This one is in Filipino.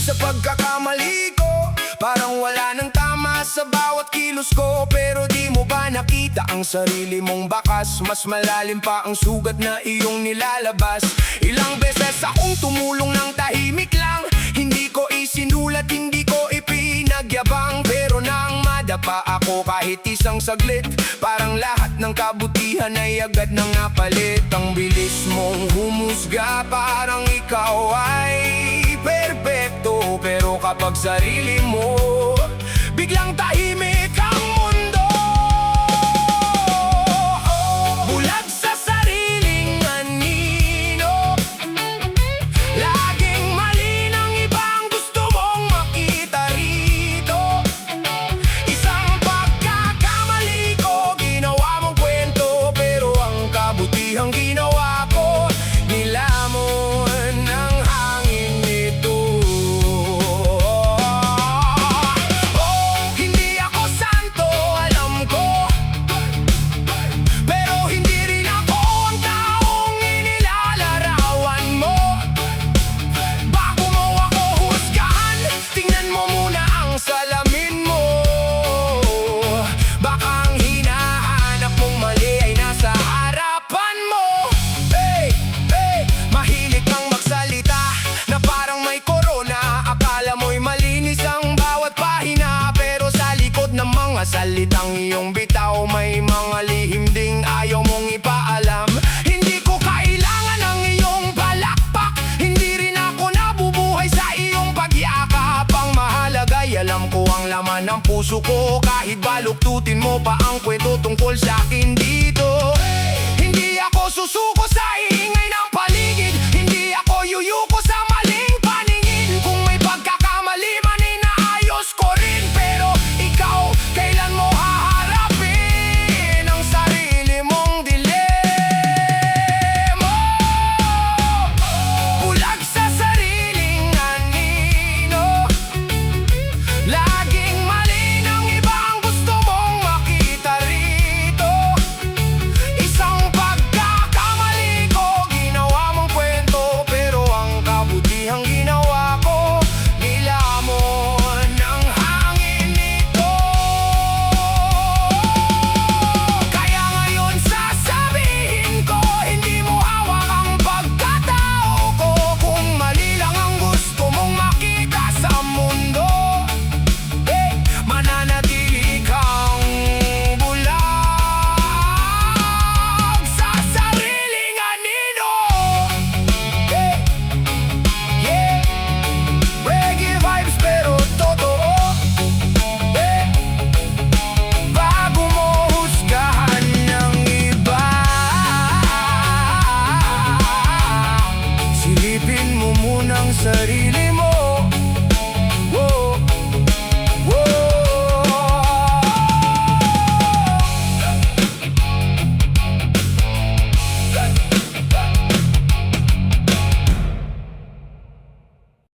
sa pagkakamali ko. Parang wala nang tama sa bawat kilos ko. Pero di mo ba nakita ang sarili mong bakas? Mas malalim pa ang sugat na iyong nilalabas. Ilang beses akong tumulong ng tahimik lang. Hindi ko isinulat, hindi ko ipinagyabang. Pero nang madapa ako kahit isang saglit, parang lahat ng kabutihan ay agad nang napalit. Ang bilis mong humusga, parang ikaw ay perpekto. Pero kapag sarili mo, biglang tahimik ang mundo. Bulag sa sariling anino, laging mali ng ibang gusto mong makita rito. Isang pagkakamali ko, ginawa mong kwento. Pero ang kabutihang ginawa ko, nilamon ng hangin nito. Oh, hindi ako santo, alam ko. Pero hindi rin ako ang taong inilalarawan mo. Bago mo ako husgahan, tingnan mo muna ang salamin mo. Baka ang hinahanap mong mali ay nasa harapan mo. Hey, hey, mahilig kang magsalita na parang may corona. Akala mo'y malinis ang bawat pahina. Pero sa likod ng mga salitang iyong bitaw, may mga lihim ding ayaw mong ipaalam. Hindi ko kailangan ng iyong palakpak, hindi rin ako nabubuhay sa iyong pagyakap. Ang mahalaga'y alam ko ang laman ng puso ko. Kahit baluktutin mo pa ang kwento tungkol sa akin dito. Hindi ako susuko sa ingay ng paligid, hindi ako yuyuko